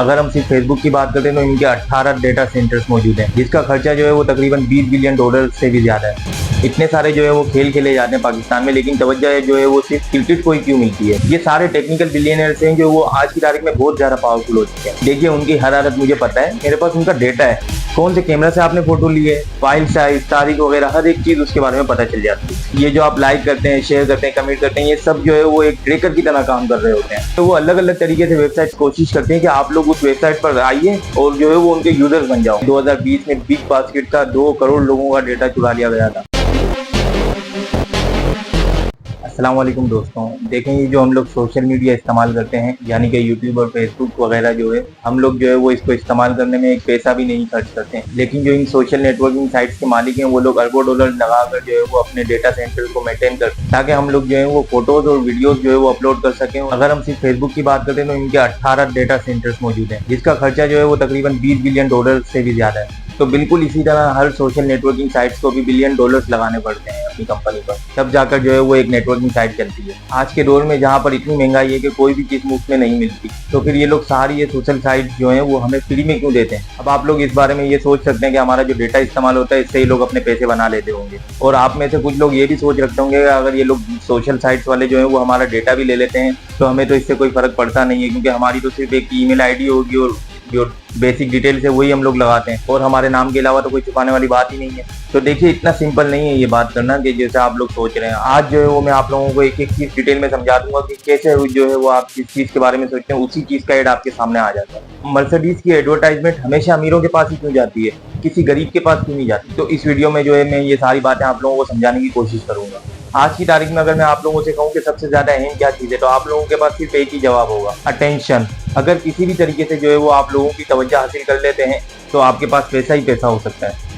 अगर हम सिर्फ फेसबुक की बात करते हैं तो इनके 18 डेटा सेंटर्स मौजूद हैं, जिसका खर्चा जो है वो तकरीबन $20 बिलियन से भी ज्यादा है। इतने सारे जो है वो खेल खेले जाते हैं पाकिस्तान में, लेकिन तवज्जो जो है वो सिर्फ क्रिकेट को ही क्यों मिलती है। ये सारे टेक्निकल बिलियनर्स हैं जो वो आज की तारीख में बहुत ज्यादा पावरफुल हो चुके हैं। देखिए उनकी हर आदत मुझे पता है, मेरे पास उनका डेटा है, कौन से कैमरा से आपने फोटो ली है, फाइल साइज, तारीख वगैरह हर एक चीज उसके बारे में पता चल जाती है। ये जो आप लाइक करते हैं, शेयर करते हैं, कमेंट करते हैं, ये सब जो है वो एक ट्रैकर की तरह काम कर रहे होते हैं। तो वो अलग अलग तरीके से वेबसाइट कोशिश करते हैं कि आप लोग उस वेबसाइट पर आइए और जो है वो उनके यूजर्स बन जाओ। 2020 में बिग बास्केट का 2 करोड़ लोगों का डेटा चुरा लिया गया था। अस्सलाम वालेकुम दोस्तों, देखें ये जो हम लोग सोशल मीडिया इस्तेमाल करते हैं यानी कि यूट्यूब और फेसबुक वगैरह जो है, हम लोग जो है वो इसको इस्तेमाल करने में एक पैसा भी नहीं खर्च करते हैं। लेकिन जो इन सोशल नेटवर्किंग साइट्स के मालिक हैं वो लोग अरबों डॉलर लगाकर जो है वो अपने डेटा सेंटर को मेंटेन करते हैं ताकि हम लोग जो है वो फोटोज और वीडियोज जो है वो अपलोड कर सकें। अगर हम सिर्फ फेसबुक की बात करते हैं तो इनके 18 डेटा सेंटर्स मौजूद हैं, जिसका खर्चा जो है वो तकरीबन $20 बिलियन से भी ज्यादा है। तो बिल्कुल इसी तरह हर सोशल नेटवर्किंग साइट्स को भी $1 बिलियन लगाने पड़ते हैं अपनी कंपनी पर, तब जाकर जो है वो एक नेटवर्किंग साइट चलती है। आज के दौर में जहाँ पर इतनी महंगाई है कि कोई भी चीज मुफ्त में नहीं मिलती, तो फिर ये लोग सारी ये सोशल साइट जो है वो हमें फ्री में क्यों देते हैं। अब आप लोग इस बारे में ये सोच सकते हैं कि हमारा जो डेटा इस्तेमाल होता है इससे ही लोग अपने पैसे बना लेते होंगे, और आप में से कुछ लोग ये भी सोच रखते होंगे अगर ये लोग सोशल साइट्स वाले जो है वो हमारा डेटा भी ले लेते हैं तो हमें तो इससे कोई फर्क पड़ता नहीं है, क्योंकि हमारी तो सिर्फ एक ईमेल आईडी होगी और जो बेसिक डिटेल्स है वही हम लोग लगाते हैं और हमारे नाम के अलावा तो कोई छुपाने वाली बात ही नहीं है। तो देखिए इतना सिंपल नहीं है ये बात करना कि जैसे आप लोग सोच रहे हैं। आज जो है वो मैं आप लोगों को एक एक चीज डिटेल में समझा दूंगा कि कैसे जो है वो आप जिस चीज के बारे में सोचते हैं उसी चीज का एड आपके सामने आ जाता है। मर्सिडीज की एडवर्टाइजमेंट हमेशा अमीरों के पास ही क्यों जाती है, किसी गरीब के पास क्यों नहीं जाती? तो इस वीडियो में जो है मैं ये सारी बातें आप लोगों को समझाने की कोशिश करूंगा। आज की तारीख में अगर मैं आप लोगों से कहूँ कि सबसे ज्यादा अहम क्या चीज है, तो आप लोगों के पास सिर्फ एक ही जवाब होगा, अटेंशन। अगर किसी भी तरीके से जो है वो आप लोगों की तवज्जो हासिल कर लेते हैं तो आपके पास पैसा ही पैसा हो सकता है।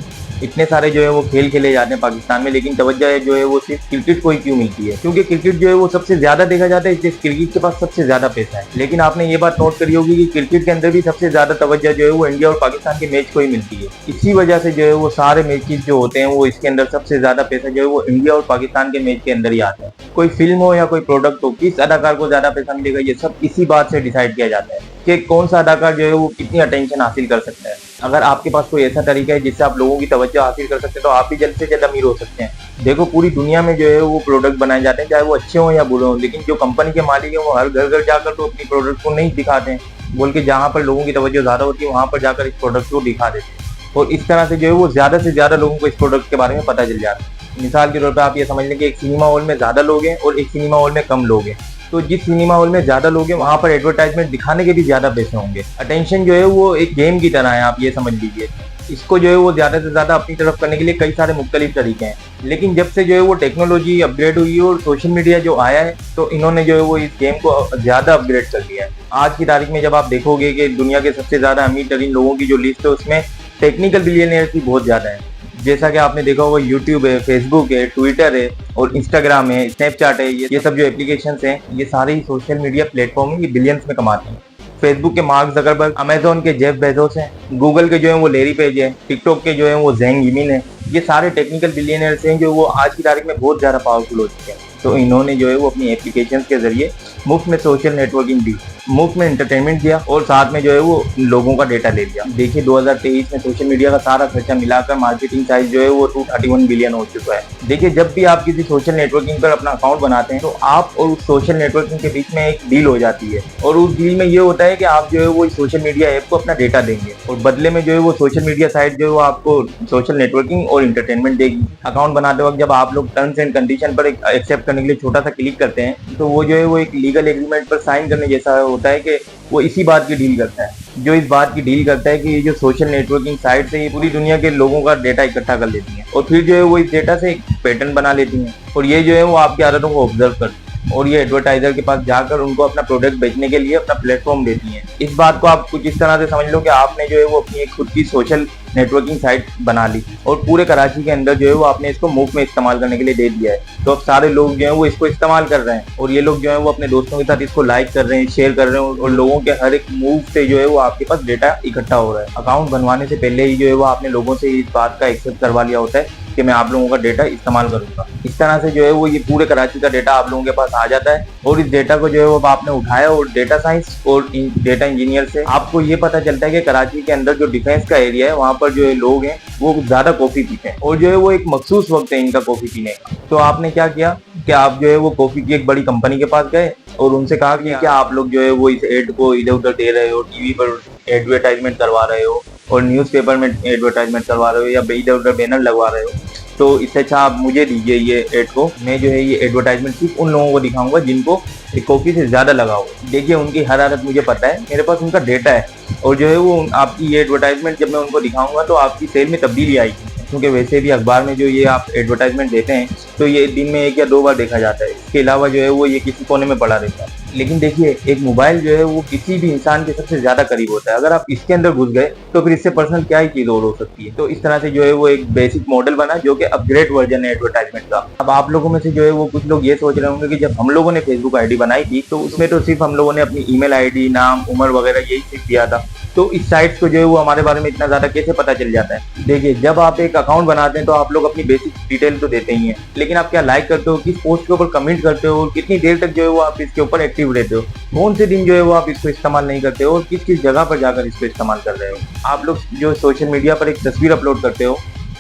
इतने सारे जो है वो खेल खेले जाते हैं पाकिस्तान में, लेकिन तवज्जो जो है वो सिर्फ क्रिकेट को ही क्यों मिलती है? क्योंकि क्रिकेट जो है वो सबसे ज्यादा देखा जाता है, इसलिए क्रिकेट के पास सबसे ज्यादा पैसा है। लेकिन आपने ये बात नोट करी होगी कि क्रिकेट के अंदर भी सबसे ज्यादा तवज्जो जो है वो इंडिया और पाकिस्तान के मैच को ही मिलती है। इसी वजह से जो है वो सारे मैचेस जो होते हैं वो इसके अंदर सबसे ज्यादा पैसा जो है वो इंडिया और पाकिस्तान के मैच के अंदर ही आता है। कोई फिल्म हो या कोई प्रोडक्ट हो, किस अदाकार को ज्यादा पैसा मिलेगा ये सब इसी बात से डिसाइड किया जाता है कि कौन सा अदाकार जो है वो कितनी अटेंशन हासिल कर सकता है। अगर आपके पास कोई ऐसा तरीका है जिससे आप लोगों की तवज्जो हासिल कर सकते हैं तो आप भी जल्द से जल्द अमीर हो सकते हैं। देखो पूरी दुनिया में जो है वो प्रोडक्ट बनाए जाते हैं, चाहे वो अच्छे हों या बुरे हों, लेकिन जो कंपनी के मालिक हैं वो हर घर घर जाकर तो अपनी प्रोडक्ट को नहीं दिखाते हैं, बोल के जहाँ पर लोगों की तवज्जो ज्यादा होती है वहां पर जाकर इस प्रोडक्ट को दिखा देते हैं, और इस तरह से जो है वो ज्यादा से ज्यादा लोगों को इस प्रोडक्ट के बारे में पता चल जाता है। मिसाल के तौर पर आप ये समझ लें कि एक सिनेमा हॉल में ज्यादा लोग हैं और एक सिनेमा हॉल में कम लोग हैं, तो जिस सिनेमा हॉल में ज्यादा लोग हैं वहां पर एडवर्टाइजमेंट दिखाने के भी ज्यादा पैसे होंगे। अटेंशन जो है वो एक गेम की तरह है, आप ये समझ लीजिए। इसको जो है वो ज्यादा से ज्यादा अपनी तरफ करने के लिए कई सारे मुख्तलिफ तरीके हैं, लेकिन जब से जो है वो टेक्नोलॉजी अपग्रेड हुई है और सोशल मीडिया जो आया है तो इन्होंने जो है वो इस गेम को ज्यादा अपग्रेड कर दिया है। आज की तारीख में जब आप देखोगे कि दुनिया के सबसे ज्यादा अमीर तरीन लोगों की जो लिस्ट है उसमें टेक्निकल बिलियनियर्स भी बहुत ज्यादा है। जैसा कि आपने देखा होगा यूट्यूब है, फेसबुक है, ट्विटर है और इंस्टाग्राम है, स्नैपचैट है, ये सब जो एप्लीकेशंस हैं ये सारे ही सोशल मीडिया प्लेटफॉर्म है, ये बिलियंस में कमाते हैं। फेसबुक के मार्क जकरबर्ग, अमेजोन के जेफ बेजोस हैं, गूगल के जो है वो लेरी पेज है, टिकटॉक के जो है वो जेंग यिमिन है। ये सारे टेक्निकल बिलियनर्स हैं जो वो आज की तारीख में बहुत ज्यादा पावरफुल हो चुके हैं। तो इन्होंने जो है वो अपनी एप्लीकेशंस के जरिए मुफ्त में सोशल नेटवर्किंग दी, मुफ्त में एंटरटेनमेंट दिया और साथ में जो है वो लोगों का डेटा ले लिया। देखिए 2023 में सोशल मीडिया का सारा खर्चा मिलाकर मार्केटिंग साइज जो है वो 231 बिलियन हो चुका है। देखिए जब भी आप किसी सोशल नेटवर्किंग पर अपना अकाउंट बनाते हैं तो आप और उस सोशल नेटवर्किंग के बीच में एक डील हो जाती है, और उस डील में ये होता है कि आप जो है वो सोशल मीडिया ऐप को अपना डेटा देंगे और बदले में जो है वो सोशल मीडिया साइट जो है वो आपको सोशल नेटवर्किंग और एंटरटेनमेंट देगी। अकाउंट बनाते वक्त जब आप लोग टर्म्स एंड कंडीशन पर एक्सेप्ट करने के लिए छोटा सा क्लिक करते हैं तो वो जो है वो एक लीगल एग्रीमेंट पर साइन करने जैसा होता है कि वो इसी बात की डील करता है, जो इस बात की डील करता है कि ये जो सोशल नेटवर्किंग साइट से ये पूरी दुनिया के लोगों का डेटा इकट्ठा कर लेती हैं और फिर जो है वो इस डेटा से एक पैटर्न बना लेती हैं, और ये जो है वो आपकी आदतों को ऑब्जर्व करती हैं और ये एडवर्टाइजर के पास जाकर उनको अपना प्रोडक्ट बेचने के लिए अपना प्लेटफॉर्म देती हैं। इस बात को आप कुछ इस तरह से समझ लो कि आपने जो है वो अपनी एक खुद की सोशल नेटवर्किंग साइट बना ली और पूरे कराची के अंदर जो है वो आपने इसको मुफ्त में इस्तेमाल करने के लिए दे दिया है। तो अब सारे लोग जो है वो इसको इस्तेमाल कर रहे हैं और ये लोग जो है वो अपने दोस्तों के साथ इसको लाइक कर रहे हैं, शेयर कर रहे हैं, और लोगों के हर एक मूव से जो है वो आपके पास डेटा इकट्ठा हो रहा है। अकाउंट बनवाने से पहले ही जो है वो आपने लोगों से इस बात का एक्सेप्ट करवा लिया होता है कि मैं आप लोगों का डेटा इस्तेमाल करूंगा। इस तरह से जो है वो ये पूरे कराची का डेटा आप लोगों के पास आ जाता है और इस डेटा को जो है वो आपने उठाया और डेटा साइंस और डेटा इंजीनियर से आपको ये पता चलता है कि कराची के अंदर जो डिफेंस का एरिया है वहाँ पर जो है लोग हैं वो ज्यादा कॉफी पीते हैं और जो है वो एक मखसूस वक्त है इनका कॉफी पीने का। तो आपने क्या किया कि आप जो है वो कॉफी की एक बड़ी कंपनी के पास गए और उनसे कहा कि क्या आप लोग जो है वो इस एड को इधर उधर दे रहे हो, टीवी पर एडवर्टाइजमेंट करवा रहे हो और न्यूज़पेपर में एडवर्टाइजमेंट करवा रहे हो या इधर उधर बैनर लगवा रहे हो, तो इससे अच्छा आप मुझे दीजिए ये एड को, मैं जो है ये एडवर्टाइजमेंट सिर्फ उन लोगों को दिखाऊंगा जिनको कॉफी से ज्यादा लगाओ। देखिए उनकी हरारत मुझे पता है, मेरे पास उनका डेटा है और जो है वो आपकी ये एडवर्टाइजमेंट जब मैं उनको दिखाऊंगा तो आपकी सेल में तब्दीली आएगी, क्योंकि वैसे भी अखबार में जो ये आप एडवर्टाइजमेंट देते हैं तो ये दिन में 1 या 2 बार देखा जाता है, इसके अलावा जो है वो ये किसी कोने में पड़ा रहता है। लेकिन देखिए एक मोबाइल जो है वो किसी भी इंसान के सबसे ज्यादा करीब होता है, अगर आप इसके अंदर घुस गए तो फिर इससे पर्सनल क्या ही चीज और हो सकती है। तो इस तरह से जो है वो एक बेसिक मॉडल बना जो कि अपग्रेड वर्जन है एडवर्टाइजमेंट का। अब आप लोगों में से जो है वो कुछ लोग ये सोच रहे होंगे कि जब हम लोगों ने फेसबुक आईडी बनाई थी तो उसमें तो सिर्फ हम लोगों ने अपनी ईमेल आईडी, नाम, उम्र वगैरह यही सिर्फ दिया था, तो इस साइट्स को जो है वो हमारे बारे में इतना ज्यादा कैसे पता चल जाता है। देखिए जब आप एक अकाउंट बनाते हैं तो आप लोग अपनी बेसिक डिटेल तो देते ही हैं, लेकिन आप क्या लाइक करते हो, किस पोस्ट के ऊपर कमेंट करते हो और कितनी देर तक जो है वो आप इसके ऊपर एक्टिव रहते हो, कौन से दिन जो है वो आप इसको इस्तेमाल नहीं करते हो और किस किस जगह पर जाकर इसको इस्तेमाल कर रहे हो। आप लोग जो सोशल मीडिया पर एक तस्वीर अपलोड करते हो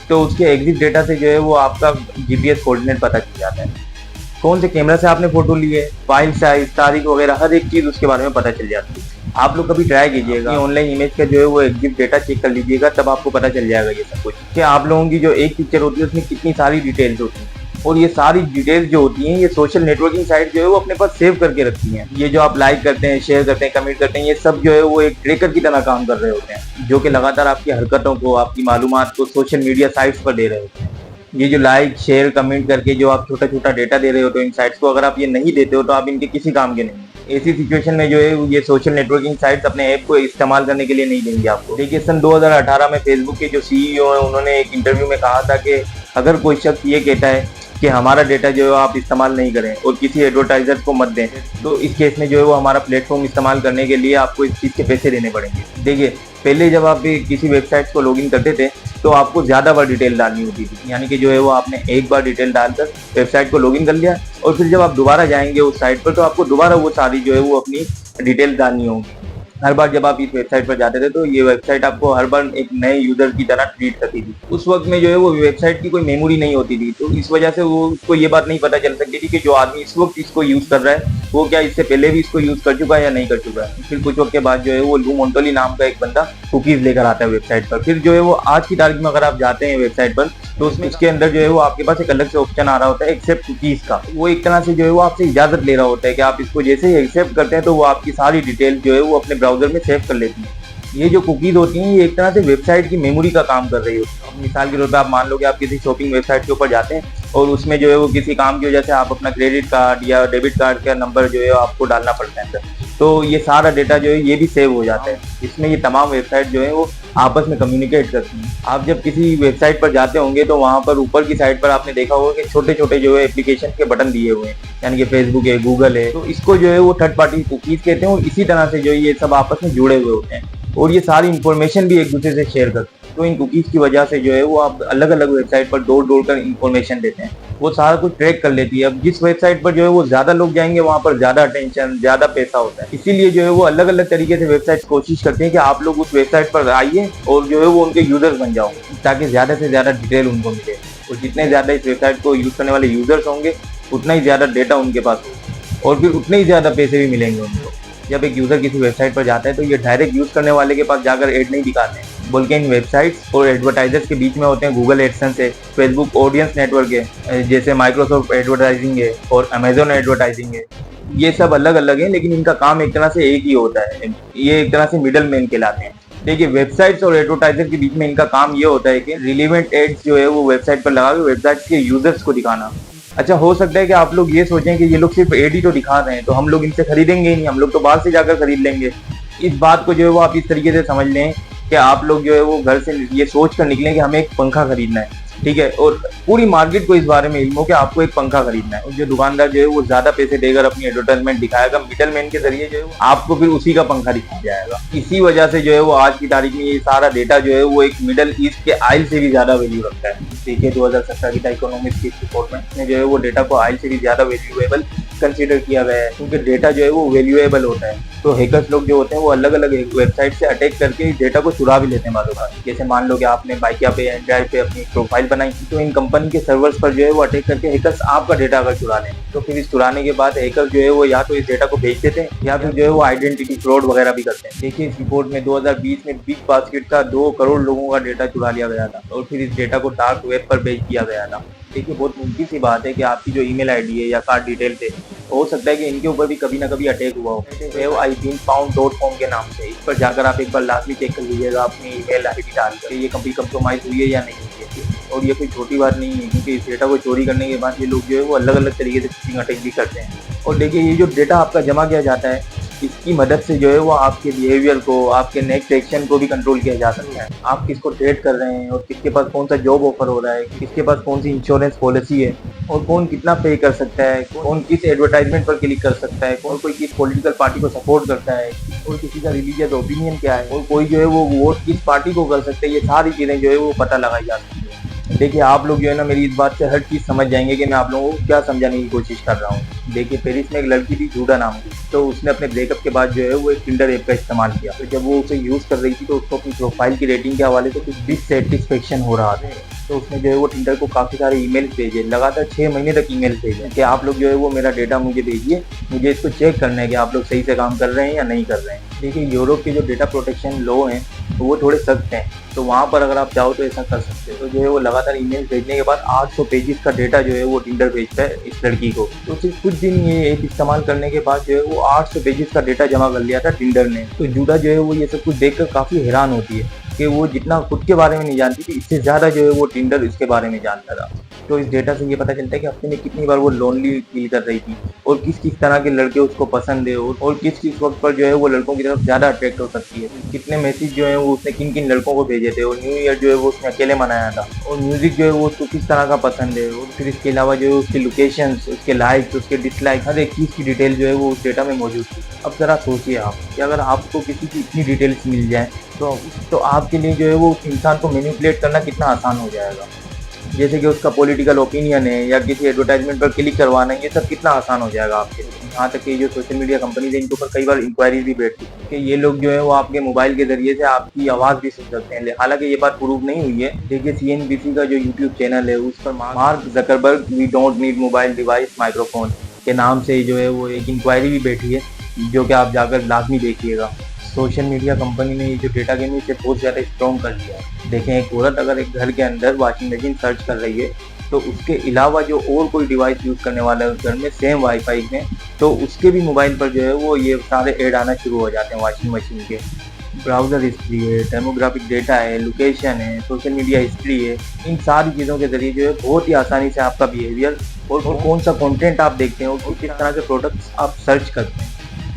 तो उसके एग्जिट डेटा से जो है वो आपका जीपीएस कोऑर्डिनेट पता चल जाता है, कौन से कैमरा से आपने फोटो ली है, फाइल साइज, तारीख वगैरह हर एक चीज उसके बारे में पता चल जाती है। आप लोग कभी ट्राई कीजिएगा, ऑनलाइन इमेज का जो है वो एग्जिट डेटा चेक कर लीजिएगा, तब आपको पता चल जाएगा ये सब कुछ कि आप लोगों की जो एक पिक्चर होती है उसमें कितनी सारी डिटेल्स होती हैं और ये सारी डिटेल्स जो होती हैं ये सोशल नेटवर्किंग साइट जो है वो अपने पास सेव करके रखती हैं। ये जो आप लाइक करते हैं, शेयर करते हैं, कमेंट करते हैं, ये सब जो है वो एक ट्रैकर की तरह काम कर रहे होते हैं जो कि लगातार आपकी हरकतों को, आपकी मालूमात को सोशल मीडिया साइट्स पर दे रहे होते हैं। ये जो लाइक, शेयर, कमेंट करके जो आप छोटा छोटा डेटा दे रहे होते हो इन साइट्स को, अगर आप ये नहीं देते हो तो आप इनके किसी काम के नहीं। ऐसी सिचुएशन में जो है ये सोशल नेटवर्किंग साइट्स अपने ऐप को इस्तेमाल करने के लिए नहीं देंगे आपको। देखिए सन 2018 में फेसबुक के जो सीईओ हैं उन्होंने एक इंटरव्यू में कहा था कि अगर कोई शख्स ये कहता है कि हमारा डेटा जो है आप इस्तेमाल नहीं करें और किसी एडवर्टाइजर को मत दें, तो इस केस में जो है वो हमारा प्लेटफॉर्म इस्तेमाल करने के लिए आपको इस चीज़ के पैसे देने पड़ेंगे। देखिए पहले जब आप किसी वेबसाइट को लॉगिन करते थे तो आपको ज़्यादा बार डिटेल डालनी होती थी, यानी कि जो है वो आपने एक बार डिटेल डालकर वेबसाइट को लॉगिन कर लिया और फिर जब आप दोबारा जाएंगे उस साइट पर तो आपको दोबारा वो सारी जो है वो अपनी डिटेल डालनी होगी। हर बार जब आप इस वेबसाइट पर जाते थे तो ये वेबसाइट आपको हर बार एक नए यूजर की तरह ट्रीट करती थी। उस वक्त में जो है वो वेबसाइट की कोई मेमोरी नहीं होती थी, तो इस वजह से वो उसको ये बात नहीं पता चल सकती थी कि जो आदमी इस वक्त इसको यूज कर रहा है वो क्या इससे पहले भी इसको यूज कर चुका है या नहीं कर चुका है। फिर कुछ वक्त के बाद जो है वो लू मोंटोली नाम का एक बंदा कुकीज लेकर आता है वेबसाइट पर। फिर जो है वो आज की तारीख में अगर आप जाते हैं वेबसाइट पर तो उसमें इसके अंदर जो है वो आपके पास एक अलग से ऑप्शन आ रहा होता है एक्सेप्ट कुकीज का। वो एक तरह से जो है वो आपसे इजाजत ले रहा होता है कि आप इसको जैसे ही एक्सेप्ट करते हैं तो वो आपकी सारी डिटेल जो है वो अपने ब्राउजर में सेव कर लेती है। ये जो कुकीज होती हैं ये एक तरह से वेबसाइट की मेमोरी का काम कर रही होती है। मिसाल के तौर पर आप मान लो कि आप किसी शॉपिंग वेबसाइट के ऊपर जाते हैं और उसमें जो है वो किसी काम की वजह से आप अपना क्रेडिट कार्ड या डेबिट कार्ड का नंबर जो है आपको डालना पड़ता है अंदर, तो ये सारा डेटा जो है ये भी सेव हो जाता है। इसमें ये तमाम वेबसाइट जो है वो आपस में कम्युनिकेट करती हैं। आप जब किसी वेबसाइट पर जाते होंगे तो वहाँ पर ऊपर की साइड पर आपने देखा होगा कि छोटे छोटे जो है एप्लीकेशन के बटन दिए हुए हैं, यानी कि फेसबुक है, गूगल है, तो इसको जो है वो थर्ड पार्टी कुकीज कहते हैं और इसी तरह से जो ये सब आपस में जुड़े हुए होते हैं और ये सारी इंफॉर्मेशन भी एक दूसरे से शेयर करते हैं। तो इन कुकीज की वजह से जो है वो आप अलग अलग वेबसाइट पर दौड़ कर इंफॉर्मेशन देते हैं, वो सारा कुछ ट्रैक कर लेती है। अब जिस वेबसाइट पर जो है वो ज्यादा लोग जाएंगे वहां पर ज्यादा अटेंशन, ज्यादा पैसा होता है, इसीलिए जो है वो अलग अलग तरीके से वेबसाइट कोशिश करते हैं कि आप लोग उस वेबसाइट पर आइए और जो है वो उनके यूजर्स बन जाओ ताकि ज्यादा से ज्यादा डिटेल उनको मिले। और जितने ज्यादा इस वेबसाइट को यूज करने वाले यूजर्स होंगे उतना ही ज्यादा डेटा उनके पास होगा और फिर उतने ही ज्यादा पैसे भी मिलेंगे उनको। जब एक यूजर किसी वेबसाइट पर जाता है तो ये डायरेक्ट यूज करने वाले के पास जाकर एड नहीं दिखाते हैं, बल्कि इन वेबसाइट्स और एडवर्टाइजर्स के बीच में होते हैं गूगल एडसेंस है, फेसबुक ऑडियंस नेटवर्क है, जैसे माइक्रोसॉफ्ट एडवर्टाइजिंग है और अमेजोन एडवर्टाइजिंग है। ये सब अलग अलग है लेकिन इनका काम एक तरह से एक ही होता है, ये एक तरह से मिडल मैन कहलाते हैं। देखिए वेबसाइट्स और एडवर्टाइजर के बीच में इनका काम ये होता है कि रिलेवेंट एड्स जो है वो वेबसाइट पर लगा के वेबसाइट के यूजर्स को दिखाना। अच्छा हो सकता है कि आप लोग ये सोचें कि ये लोग सिर्फ एड ही तो दिखा रहे हैं तो हम लोग इनसे खरीदेंगे ही नहीं, हम लोग तो बाहर से जाकर खरीद लेंगे। इस बात को जो है वो आप इस तरीके से समझ लें कि आप लोग जो है वो घर से ये सोच कर निकलें कि हमें एक पंखा खरीदना है, ठीक है, और पूरी मार्केट को इस बारे में इल्म हो कि आपको एक पंखा खरीदना है और जो दुकानदार जो है वो ज्यादा पैसे देकर अपनी एडवर्टाइजमेंट दिखाएगा मिडल मैन के जरिए जो है वो आपको फिर उसी का पंखा दिखाया जाएगा। इसी वजह से जो है वो आज की तारीख में ये सारा डेटा जो है वो एक मिडल ईस्ट के आयल से भी ज्यादा वैल्यू रखता है। देखिए 2017 की द इकोनॉमिस्ट की इस रिपोर्ट में इसमें जो है वो डेटा को ऑयल से भी ज्यादा वैल्यूएबल कंसीडर किया गया है, क्योंकि डेटा जो है वो वैल्यूएबल होता है। तो हैकर्स लोग जो होते हैं वो अलग अलग वेबसाइट से अटैक करके इस डेटा को चुरा भी लेते हैं बातों का। जैसे मान लो कि आपने बाइकिया पे एंड्रॉइड पे अपनी प्रोफाइल बनाई, तो इन कंपनी के सर्वर्स पर जो है वो अटैक करके हैकर्स आपका डेटा अगर चुरा लें, तो फिर इस चुराने के बाद हैकर जो है वो या तो इस डेटा को बेच देते हैं या फिर जो है वो आइडेंटिटी फ्रॉड वगैरह भी करते हैं। देखिए इस रिपोर्ट में 2020 में बिग बास्केट का 2 करोड़ लोगों का डेटा चुरा लिया गया था और फिर इस डेटा को डार्क वेब पर बेच दिया गया था। देखिए बहुत मुमकिन सी बात है कि आपकी जो ईमेल आईडी है या कार्ड डिटेल थे, हो सकता है कि इनके ऊपर भी कभी ना कभी अटैक हुआ हो। webIBeanFound.com के नाम से, इस पर जाकर आप एक बार लाजमी चेक कर लीजिएगा अपनी ईमेल आईडी डालकर ये कभी कंप्रोमाइज हुई है या नहीं हुई है। और ये कोई छोटी बात नहीं है, क्योंकि इस डेटा को चोरी करने के बाद ये लोग जो है वो अलग अलग तरीके से फिशिंग अटैक भी करते हैं। और देखिए ये जो डेटा आपका जमा किया जाता है, इसकी मदद से जो है वो आपके बिहेवियर को, आपके नेक्स्ट एक्शन को भी कंट्रोल किया जा सकता है। आप किसको ट्रेड कर रहे हैं और किसके पास कौन सा जॉब ऑफर हो रहा है, किसके पास कौन सी इंश्योरेंस पॉलिसी है, और कौन कितना पे कर सकता है, कौन किस एडवर्टाइजमेंट पर क्लिक कर सकता है, कौन कोई किस पॉलिटिकल पार्टी को सपोर्ट करता है, और किसी का रिलीजियस ओपिनियन क्या है, और कोई जो है वो वोट किस पार्टी को कर सकता है, ये सारी चीजें जो है वो पता लगाई जा सकती है। देखिए आप लोग जो है ना मेरी इस बात से हर चीज समझ जाएंगे कि मैं आप लोगों को क्या समझाने की कोशिश कर रहा हूँ। देखिए पेरिस में एक लड़की थी जूडा नाम की, तो उसने अपने ब्रेकअप के बाद जो है वो एक टिंडर ऐप का इस्तेमाल किया। तो जब वो उसे यूज कर रही थी तो उसको अपनी प्रोफाइल की रेटिंग के हवाले से कुछ डिससेटिस्फेक्शन हो रहा था। तो उसने जो है वो टिंडर को काफी सारे ईमेल भेजे, लगातार 6 महीने तक ईमेल भेजे कि आप लोग जो है वो मेरा डेटा मुझे भेजिए, मुझे इसको चेक करना है कि आप लोग सही से काम कर रहे हैं या नहीं कर रहे हैं। देखिए यूरोप के जो डेटा प्रोटेक्शन लॉ हैं तो वो थोड़े सख्त हैं, तो वहाँ पर अगर आप चाहो तो ऐसा कर सकते हो। तो जो है वो लगातार ईमेल भेजने के बाद 800 पेजेस का डेटा जो है वो टिंडर भेजता है इस लड़की को। तो सिर्फ कुछ दिन ये ऐप इस्तेमाल करने के बाद जो है वो 800 पेजेस का डेटा जमा कर लिया था टिंडर ने। तो जूडा जो है वो ये सब कुछ देखकर काफी हैरान होती है कि वो जितना खुद के बारे में नहीं जानती थी, इससे ज्यादा जो है वो टिंडर इसके बारे में जानता था। तो इस डेटा से ये पता चलता है कि हफ्ते में कितनी बार वो लोनली फील कर रही थी और किस किस तरह के लड़के उसको पसंद है और किस किस वक्त पर जो है वो लड़कों की तरफ ज्यादा अट्रैक्ट हो सकती है। कितने मैसेज जो है वो उसने किन किन लड़कों को भेजे थे, और न्यू ईयर जो है वो उसने अकेले मनाया था, और म्यूजिक जो है वो उसको किस तरह का पसंद है, और फिर इसके अलावा जो है उसके लोकेशन, उसके लाइक्स, उसके डिसलाइक, हर एक चीज की डिटेल जो है वो उस डेटा में मौजूद थी। अब जरा सोचिए आप कि अगर आपको किसी की इतनी डिटेल्स मिल जाए तो आपके लिए जो है वो इंसान को मैनिपुलेट करना कितना आसान हो जाएगा। जैसे कि उसका पॉलिटिकल ओपिनियन है या किसी एडवर्टाइजमेंट पर क्लिक करवाना है, ये सब कितना आसान हो जाएगा आपके लिए। यहाँ तक कि जो सोशल मीडिया कंपनीज है इनके ऊपर कई बार इंक्वायरीज भी बैठती है कि ये लोग जो है वो आपके मोबाइल के जरिए से आपकी आवाज भी सुन सकते हैं। हालांकि ये बात प्रूव नहीं हुई है। देखिए CNBC का जो यूट्यूब चैनल है उस पर Mark Zuckerberg we don't need mobile device microphone के नाम से जो है वो एक इंक्वायरी भी बैठी है, जो कि आप जाकर लाजमी देखिएगा। सोशल मीडिया कंपनी ने ये जो डेटा गेम है इसे बहुत ज़्यादा स्ट्रॉन्ग कर दिया है। देखें एक औरत अगर एक घर के अंदर वॉशिंग मशीन सर्च कर रही है, तो उसके अलावा जो और कोई डिवाइस यूज़ करने वाला है उस घर में सेम वाईफाई में, तो उसके भी मोबाइल पर जो है वो ये सारे ऐड आना शुरू हो जाते हैं वॉशिंग मशीन के। ब्राउज़र हिस्ट्री है, डेमोग्राफिक डेटा है, लोकेशन है, सोशल मीडिया हिस्ट्री है, इन सारी चीज़ों के जरिए जो है बहुत ही आसानी से आपका बिहेवियर और कौन सा कंटेंट आप देखते हैं और किस तरह के प्रोडक्ट्स आप सर्च करते हैं,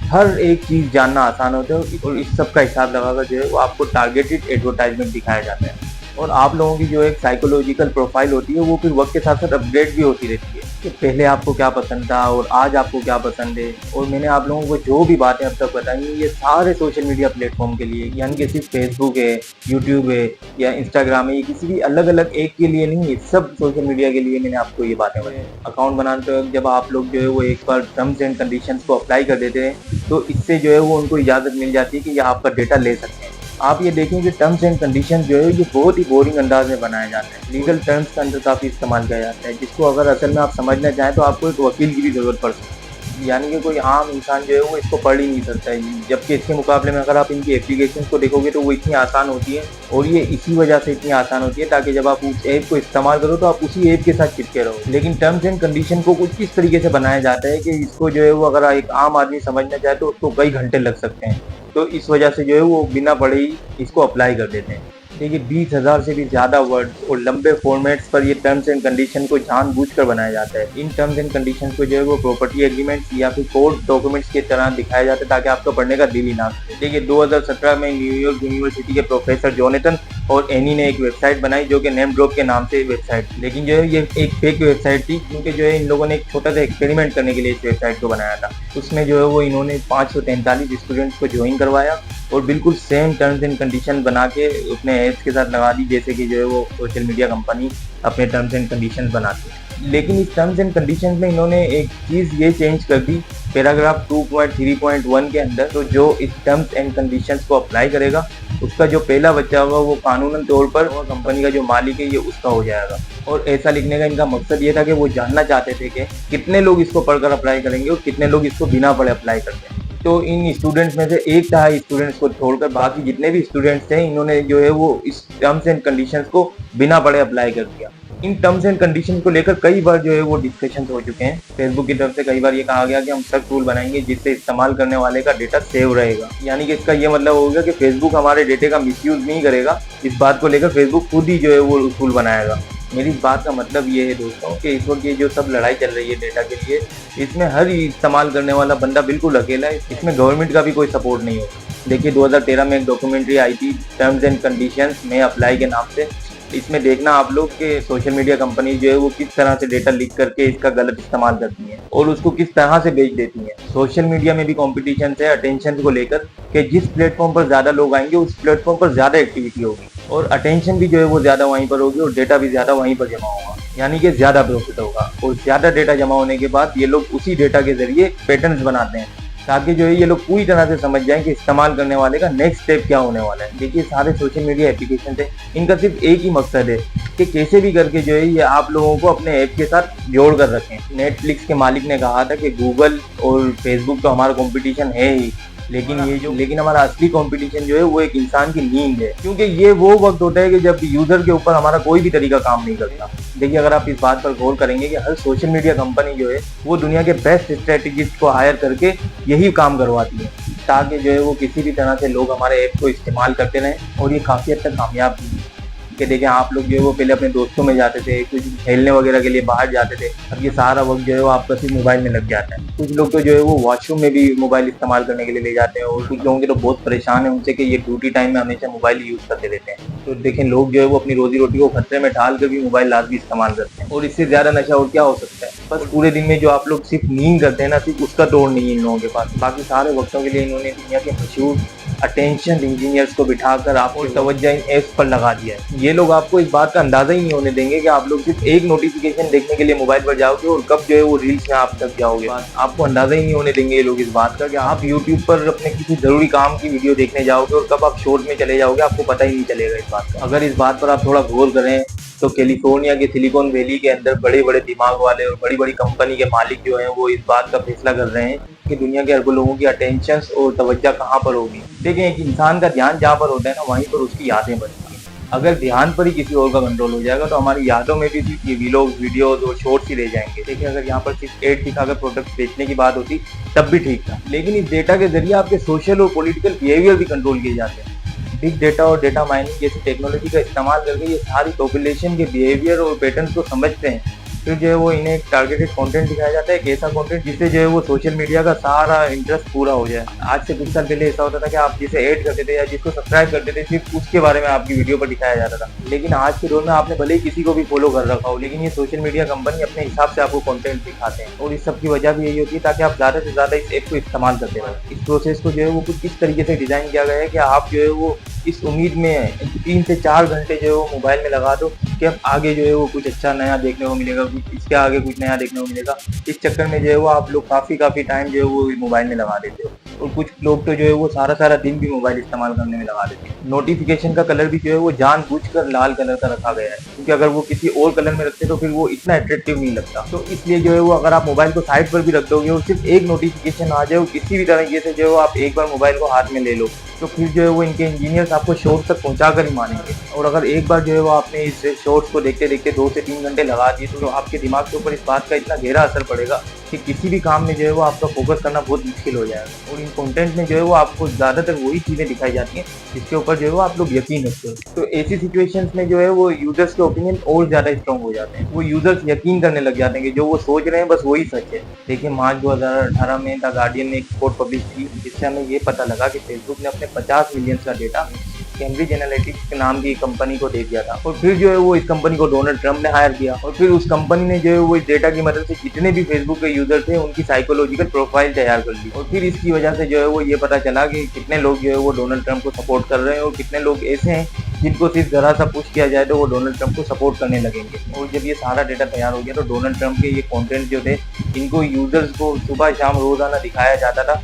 हर एक चीज जानना आसान होता है। और इस सब का हिसाब लगाकर जो है वो आपको टारगेटेड एडवर्टाइजमेंट दिखाया जाता है। और आप लोगों की जो एक साइकोलॉजिकल प्रोफाइल होती है वो फिर वक्त के साथ साथ अपग्रेड भी होती रहती है कि पहले आपको क्या पसंद था और आज आपको क्या पसंद है। और मैंने आप लोगों को जो भी बातें अब तक बताई ये सारे सोशल मीडिया प्लेटफॉर्म के लिए, यानी कि सिर्फ फेसबुक है, यूट्यूब है या इंस्टाग्राम है, ये किसी भी अलग अलग एक के लिए नहीं है, सब सोशल मीडिया के लिए मैंने आपको ये बातें बताई। अकाउंट बनाते वक्त जब आप लोग जो है वो एक बार टर्म्स एंड कंडीशंस को अप्लाई कर देते हैं तो इससे जो है वो उनको इजाज़त मिल जाती है कि ये आपका डेटा ले सकते हैं। आप ये देखें कि टर्म्स एंड कंडीशन जो है ये बहुत ही बोरिंग अंदाज में बनाया जाता है। लीगल टर्म्स का अंदर काफ़ी इस्तेमाल किया जाता है, जिसको अगर असल में आप समझना चाहें तो आपको एक वकील की भी ज़रूरत पड़ सकती है। यानी कि कोई आम इंसान जो है वो इसको पढ़ ही नहीं सकता है, जबकि इसके मुकाबले में अगर आप इनकी एप्लीकेशन को देखोगे तो वो इतनी आसान होती है। और ये इसी वजह से इतनी आसान होती है ताकि जब आप उस ऐप को इस्तेमाल करो तो आप उसी ऐप के साथ चिपके रहो। लेकिन टर्म्स एंड कंडीशन को कुछ इस तरीके से बनाया जाता है कि इसको जो है वो अगर एक आम आदमी समझना चाहे तो उसको कई घंटे लग सकते हैं। तो इस वजह से जो है वो बिना पढ़े ही इसको अप्लाई कर देते हैं। देखिए 20,000 से भी ज़्यादा वर्ड्स और लंबे फॉर्मेट्स पर ये टर्म्स एंड कंडीशन को जानबूझकर बनाया जाता है। इन टर्म्स एंड कंडीशन को जो है वो प्रॉपर्टी एग्रीमेंट्स या फिर कोर्ट डॉक्यूमेंट्स की तरह दिखाया जाता है ताकि आपको पढ़ने का दिल ही ना करे। देखिए 2017 में न्यूयॉर्क यूनिवर्सिटी के प्रोफेसर जोनेथन और एनी ने एक वेबसाइट बनाई जो कि नेम ड्रॉप के नाम से वेबसाइट, लेकिन जो है ये एक फेक वेबसाइट थी, क्योंकि जो है इन लोगों ने एक छोटा सा एक्सपेरिमेंट करने के लिए इस वेबसाइट को बनाया था। उसमें जो है वो इन्होंने 543 स्टूडेंट्स को ज्वाइन करवाया और बिल्कुल सेम टर्म्स एंड कंडीशन बना के अपने एड्स के साथ लगा दी, जैसे कि जो है वो सोशल मीडिया कंपनी अपने टर्म्स एंड कंडीशन बनाती है। लेकिन इस टर्म्स एंड कंडीशंस में इन्होंने एक चीज़ ये चेंज कर दी पैराग्राफ 2.3.1 के अंदर। तो जो इस टर्म्स एंड कंडीशंस को अप्लाई करेगा उसका जो पहला बच्चा होगा वो कानूनन तौर पर वो कंपनी का जो मालिक है ये उसका हो जाएगा। और ऐसा लिखने का इनका मकसद ये था कि वो जानना चाहते थे कि कितने लोग इसको पढ़कर अप्लाई करेंगे और कितने लोग इसको बिना पढ़े अप्लाई करते हैं। तो इन स्टूडेंट्स में से 1/2 स्टूडेंट्स को छोड़कर बाकी जितने भी स्टूडेंट्स थे इन्होंने जो है वो इस टर्म्स एंड कंडीशंस को बिना पढ़े अप्लाई कर दिया। इन टर्म्स एंड कंडीशन को लेकर कई बार जो है वो डिस्कशन हो चुके हैं। फेसबुक की तरफ से कई बार ये कहा गया कि हम सख्त रूल बनाएंगे जिससे इस्तेमाल करने वाले का डेटा सेव रहेगा, यानी कि इसका ये मतलब होगा कि फेसबुक हमारे डेटे का मिसयूज नहीं करेगा। इस बात को लेकर फेसबुक खुद ही जो है वो रूल बनाएगा। मेरी इस बात का मतलब ये है दोस्तों कि इस वक्त ये जो सब लड़ाई चल रही है डेटा के लिए, इसमें हर इस्तेमाल करने वाला बंदा बिल्कुल अकेला है, इसमें गवर्नमेंट का भी कोई सपोर्ट नहीं होगा। देखिए 2013 में एक डॉक्यूमेंट्री आई थी टर्म्स एंड कंडीशंस में अप्लाई के नाम से। इसमें देखना आप लोग कि सोशल मीडिया कंपनी जो है वो किस तरह से डेटा लीक करके इसका गलत इस्तेमाल करती है और उसको किस तरह से बेच देती है। सोशल मीडिया में भी कंपटीशन है अटेंशन को लेकर कि जिस प्लेटफॉर्म पर ज्यादा लोग आएंगे उस प्लेटफॉर्म पर ज्यादा एक्टिविटी होगी और अटेंशन भी जो है वो ज्यादा वहीं पर होगी और डेटा भी ज्यादा वहीं पर जमा होगा, यानी कि ज्यादा प्रॉफिट होगा। और ज्यादा डेटा जमा होने के बाद ये लोग उसी डेटा के जरिए पैटर्न्स बनाते हैं ताकि जो है ये लोग पूरी तरह से समझ जाएं कि इस्तेमाल करने वाले का नेक्स्ट स्टेप क्या होने वाला है। देखिए सारे सोशल मीडिया एप्लीकेशन है, इनका सिर्फ एक ही मकसद है कि कैसे भी करके जो है ये आप लोगों को अपने ऐप के साथ जोड़ कर रखें। नेटफ्लिक्स के मालिक ने कहा था कि गूगल और फेसबुक तो हमारा कंपटीशन है ही, लेकिन हमारा असली कंपटीशन जो है वो एक इंसान की नींद है, क्योंकि ये वो वक्त होता है कि जब यूजर के ऊपर हमारा कोई भी तरीका काम नहीं करता। देखिए अगर आप इस बात पर गौर करेंगे कि हर सोशल मीडिया कंपनी जो है वो दुनिया के बेस्ट स्ट्रेटेजिस्ट को हायर करके यही काम करवाती है ताकि जो है वो किसी भी तरह से लोग हमारे ऐप को इस्तेमाल करते रहें, और ये काफी हद तक कामयाब भी है। कि देखिए आप लोग जो है वो पहले अपने दोस्तों में जाते थे, कुछ खेलने वगैरह के लिए बाहर जाते थे, अब ये सारा वक्त जो है वो आपका सिर्फ मोबाइल में लग जाता है। कुछ लोग तो जो है वो वॉशरूम में भी मोबाइल इस्तेमाल करने के लिए ले जाते हैं और कुछ लोगों के तो बहुत परेशान है उनसे कि ये ड्यूटी टाइम में हमेशा मोबाइल यूज करते रहते हैं। तो देखें लोग जो है वो अपनी रोजी रोटी को खतरे में डाल कर भी मोबाइल लाजमी इस्तेमाल करते हैं, और इससे ज्यादा नशा और क्या हो सकता है। बस पूरे दिन में जो आप लोग सिर्फ नींद करते हैं ना, सिर्फ उसका तोड़ नहीं है इन लोगों के पास। बाकी सारे वक्तों के लिए इन्होंने दुनिया के मशहूर अटेंशन इंजीनियर्स को बिठाकर आपको तवज्जो इन एप्स पर लगा दिया है। ये लोग आपको इस बात का अंदाजा ही नहीं होने देंगे कि आप लोग सिर्फ एक नोटिफिकेशन देखने के लिए मोबाइल पर जाओगे और कब जो है वो रील्स में आप तक जाओगे। आपको अंदाजा ही नहीं होने देंगे ये लोग इस बात का कि आप यूट्यूब पर अपने किसी जरूरी काम की वीडियो देखने जाओगे और कब आप शॉर्ट में चले जाओगे, आपको पता ही नहीं चलेगा इस बात का। अगर इस बात पर आप थोड़ा गौर करें तो कैलिफोर्निया के सिलिकॉन वैली के अंदर बड़े बड़े दिमाग वाले और बड़ी बड़ी कंपनी के मालिक जो हैं वो इस बात का फैसला कर रहे हैं कि दुनिया के अरबों लोगों की अटेंशन और तवज्जो कहाँ पर होगी। देखिए एक इंसान का ध्यान जहाँ पर होता है ना वहीं पर उसकी यादें बनती हैं। अगर ध्यान पर ही किसी और का कंट्रोल हो जाएगा तो हमारी यादों में भी ये व्लॉग्स, वीडियोस और शॉर्ट्स ही रह जाएंगे। देखिए अगर यहाँ पर सिर्फ एड दिखाकर प्रोडक्ट बेचने की बात होती तब भी ठीक था, लेकिन इस डेटा के जरिए आपके सोशल और पॉलिटिकल बिहेवियर भी कंट्रोल किए जाते हैं। बिग डेटा और डेटा माइनिंग जैसी टेक्नोलॉजी का इस्तेमाल करके ये सारी पॉपुलेशन के बिहेवियर और पैटर्न्स को समझते हैं, फिर जो है वो इन्हें टारगेटेड कंटेंट दिखाया जाता है, एक ऐसा कंटेंट जिससे जो है वो सोशल मीडिया का सारा इंटरेस्ट पूरा हो जाए। आज से कुछ साल पहले ऐसा होता था कि आप जिसे ऐड करते थे या जिसको सब्सक्राइब करते थे सिर्फ उसके बारे में आपकी वीडियो पर दिखाया जाता था, लेकिन आज के दौर में आपने भले ही किसी को भी फॉलो कर रखा हो, लेकिन ये सोशल मीडिया कंपनी अपने हिसाब से आपको कंटेंट दिखाते हैं, और इस सब की वजह भी यही होती है ताकि आप ज्यादा से ज्यादा इस ऐप को इस्तेमाल करते रहें। इस प्रोसेस को जो है वो कुछ इस तरीके से डिजाइन किया गया है कि आप जो है वो इस उम्मीद में 3 से 4 घंटे जो है वो मोबाइल में लगा दो कि अब आगे जो है वो कुछ अच्छा नया देखने को मिलेगा, इसके आगे कुछ नया देखने को मिलेगा। इस चक्कर में जो है वो आप लोग काफी टाइम जो है वो मोबाइल में लगा देते हो, और कुछ लोग तो जो है वो सारा दिन भी मोबाइल इस्तेमाल करने में लगा देते हैं। नोटिफिकेशन का कलर भी जो है वो जानबूझकर लाल कलर का रखा गया है, क्योंकि अगर वो किसी और कलर में रखते तो फिर वो इतना अट्रैक्टिव नहीं लगता। तो इसलिए जो है वो अगर आप मोबाइल को साइड पर भी रख दोगे और सिर्फ एक नोटिफिकेशन आ जाए किसी भी तरीके से जो है आप एक बार मोबाइल को हाथ में ले लो, तो फिर जो है वो इनके इंजीनियर्स आपको शॉर्ट्स तक पहुंचा कर ही मानेंगे। और अगर एक बार जो है वो आपने इस शॉर्ट्स को देखते देखते 2 से 3 घंटे लगा दिए तो आपके दिमाग के ऊपर इस बात का इतना गहरा असर पड़ेगा कि किसी भी काम में जो है वो आपका फोकस करना बहुत मुश्किल हो जाएगा। और इन कंटेंट में जो है वो आपको ज्यादातर वही चीजें दिखाई जाती हैं जिसके ऊपर जो है वो आप लोग यकीन रखते हो। तो ऐसी सिचुएशंस में जो है वो यूजर्स के ओपिनियन और ज्यादा स्ट्रॉन्ग हो जाते हैं, वो यूजर्स यकीन करने लग जाते हैं कि जो वो सोच रहे हैं बस वही सच है। देखिए मार्च 2018 में द गार्डियन ने एक रिपोर्ट पब्लिश की जिससे हमें ये पता लगा कि फेसबुक ने अपने 50 मिलियन का डेटा कैम्ब्रिज एनालिटिक्स के नाम की कंपनी को दे दिया था। और फिर जो है वो इस कंपनी को डोनाल्ड ट्रंप ने हायर किया और फिर उस कंपनी ने जो है वो इस डेटा की मदद से जितने भी फेसबुक के यूजर थे उनकी साइकोलॉजिकल प्रोफाइल तैयार कर ली। और फिर इसकी वजह से जो है वो ये पता चला कि कितने लोग जो है वो डोनाल्ड ट्रंप को सपोर्ट कर रहे हैं और कितने लोग ऐसे हैं जिनको सिर्फ जरा सा पुश किया जाए तो वो डोनाल्ड ट्रंप को सपोर्ट करने लगेंगे। और जब ये सारा डेटा तैयार हो गया तो डोनाल्ड ट्रंप के ये कंटेंट जो थे इनको यूजर्स को सुबह शाम रोजाना दिखाया जाता था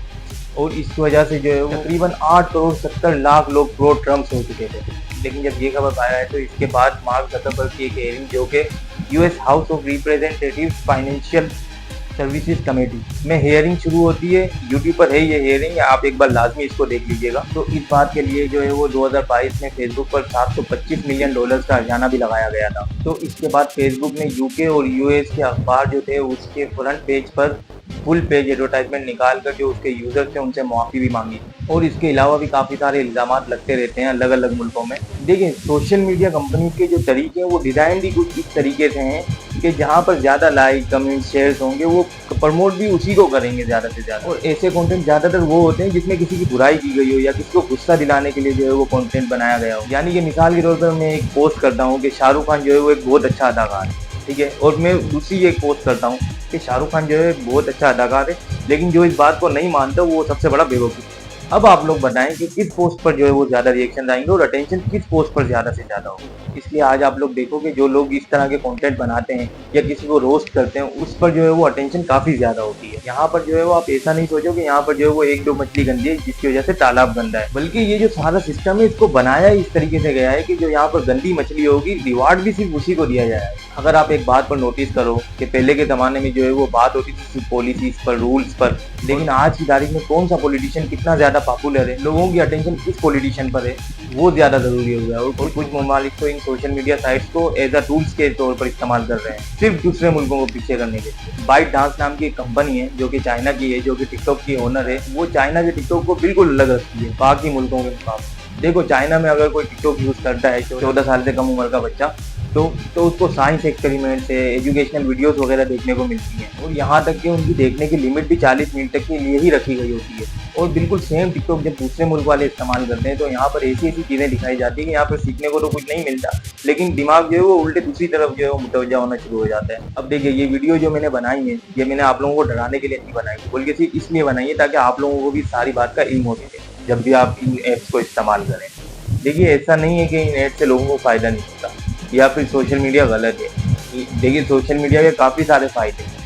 और इस वजह से जो है वो तकरीबन 8 करोड़ 70 लाख लोग प्रो ट्रम्प हो चुके थे। लेकिन जब ये खबर आया है तो इसके बाद मार्क जकरबर्ग की एक हेयरिंग जो कि US house of representatives financial services committee में हेयरिंग शुरू होती है। यूट्यूब पर है ये हेयरिंग, आप एक बार लाजमी इसको देख लीजिएगा। तो इस बात के लिए जो है वो 2022 में फेसबुक पर $725 मिलियन का हर्जाना भी लगाया गया था। तो इसके बाद फेसबुक ने यूके और यूएस के अखबार जो थे उसके फ्रंट पेज पर फुल पेज एडवर्टाइजमेंट निकाल कर जो उसके यूजर थे उनसे मुआफी भी मांगी। और इसके अलावा भी काफी सारे इल्जाम लगते रहते हैं अलग अलग मुल्कों में। देखिए सोशल मीडिया कंपनी के जो तरीके हैं वो डिजाइन भी कुछ इस तरीके से हैं कि जहाँ पर ज्यादा लाइक कमेंट शेयर्स होंगे वो प्रमोट भी उसी को करेंगे ज्यादा से ज्यादा। और ऐसे कंटेंट ज्यादातर वो होते हैं जिसमें किसी की बुराई की गई हो या किसी को गुस्सा दिलाने के लिए जो है वो कंटेंट बनाया गया हो। यानी कि मिसाल के तौर पर मैं एक पोस्ट करता हूँ कि शाहरुख खान जो है वो एक बहुत अच्छा अदाकार है, ठीक है, और मैं दूसरी एक पोस्ट करता हूँ कि शाहरुख खान जो है बहुत अच्छा अदाकार है, लेकिन जो इस बात को नहीं मानता वो सबसे बड़ा बेवकूफ़ है। अब आप लोग बताएं कि किस पोस्ट पर जो है वो ज्यादा रिएक्शन आएंगे और अटेंशन किस पोस्ट पर ज्यादा से ज्यादा होगा। इसलिए आज आप लोग देखो कि जो लोग इस तरह के कंटेंट बनाते हैं या किसी को रोस्ट करते हैं उस पर जो है वो अटेंशन काफी ज्यादा होती है। यहाँ पर जो है वो आप ऐसा नहीं सोचो कि यहाँ पर जो है वो एक दो मछली गंदी है जिसकी वजह से तालाब गंदा है, बल्कि ये जो सारा सिस्टम है इसको बनाया इस तरीके से गया है कि जो यहाँ पर गंदी मछली होगी रिवार्ड भी सिर्फ उसी को दिया जाएगा। अगर आप एक बात पर नोटिस करो कि पहले के जमाने में जो है वो बात होती थी सिर्फ पॉलिसीज पर, रूल्स पर, लेकिन आज की तारीख में कौन सा पॉलिटिशियन कितना ज्यादा पॉपुलर है, लोगों की अटेंशन किस पॉलिटिशियन पर है वो ज्यादा जरूरी हो गया है। और कुछ ममालिक तो इन सोशल मीडिया साइट्स को एज अ टूल्स के तौर पर इस्तेमाल कर रहे हैं सिर्फ दूसरे मुल्कों को पीछे करने के लिए। बाइट डांस नाम की एक कंपनी है जो कि चाइना की है, जो कि टिकटॉक की ओनर है, वो चाइना के टिकटॉक को बिल्कुल अलग रखती है बाकी मुल्कों के मुकाबले। देखो चाइना में अगर कोई टिकटॉक यूज करता है 14 साल से कम उम्र का बच्चा तो उसको साइंस एक्सपेरिमेंट से एजुकेशनल वीडियोस वगैरह देखने को मिलती हैं और यहाँ तक कि उनकी देखने की लिमिट भी 40 मिनट तक के लिए ही रखी गई होती है। और बिल्कुल सेम टिकटॉक जब दूसरे मुल्क वाले इस्तेमाल करते हैं तो यहाँ पर ऐसी ऐसी चीज़ें दिखाई जाती है कि यहाँ पर सीखने को तो कुछ नहीं मिलता, लेकिन दिमाग जो है वो उल्टे दूसरी तरफ जो है वो मुतवज्जा होना शुरू हो जाता है। अब देखिए ये वीडियो जो मैंने बनाई है ये मैंने आप लोगों को डराने के लिए नहीं बनाई, बल्कि सिर्फ इसलिए बनाई है ताकि आप लोगों को भी सारी बात का इल्म हो सके जब भी आप इन ऐप्स को इस्तेमाल करें। देखिए ऐसा नहीं है कि इन ऐप से लोगों को फायदा नहीं होता या फिर सोशल मीडिया गलत है। देखिए सोशल मीडिया के काफ़ी सारे फायदे हैं।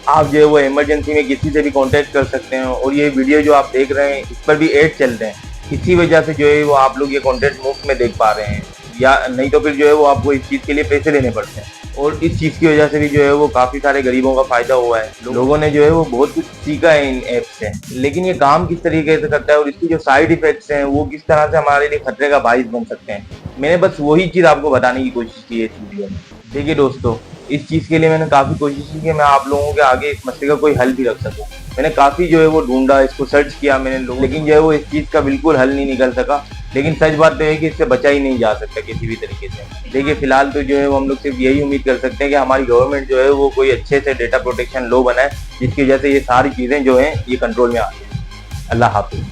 आप जो है वो इमरजेंसी में किसी से भी कांटेक्ट कर सकते हैं और ये वीडियो जो आप देख रहे हैं इस पर भी ऐड चल रहे हैं, इसी वजह से जो है वो आप लोग ये कंटेंट मुफ्त में देख पा रहे हैं, या नहीं तो फिर जो है वो आपको इस चीज़ के लिए पैसे देने पड़ते हैं। और इस चीज़ की वजह से भी जो है वो काफ़ी सारे गरीबों का फायदा हुआ है, लोगों ने जो है वो बहुत कुछ सीखा है इन ऐप से। लेकिन ये काम किस तरीके से करता है और इसकी जो साइड इफेक्ट्स हैं वो किस तरह से हमारे लिए खतरे का बाइस बन सकते हैं, मैंने बस वही चीज़ आपको बताने की कोशिश की है इस वीडियो में। देखिए दोस्तों इस चीज़ के लिए मैंने काफ़ी कोशिश की कि मैं आप लोगों के आगे इस मसले का कोई हल भी रख सकूं। मैंने काफ़ी जो है वो ढूंढा, इसको सर्च किया मैंने लोग, लेकिन जो है वो इस चीज़ का बिल्कुल हल नहीं निकल सका। लेकिन सच बात तो है कि इससे बचा ही नहीं जा सकता किसी भी तरीके से। देखिए फिलहाल तो जो है वो हम लोग सिर्फ यही उम्मीद कर सकते हैं कि हमारी गवर्नमेंट जो है वो कोई अच्छे से डेटा प्रोटेक्शन लॉ बनाए जिसकी वजह से ये सारी चीज़ें जो हैं ये कंट्रोल में आ जाए। अल्लाह हाफिज़।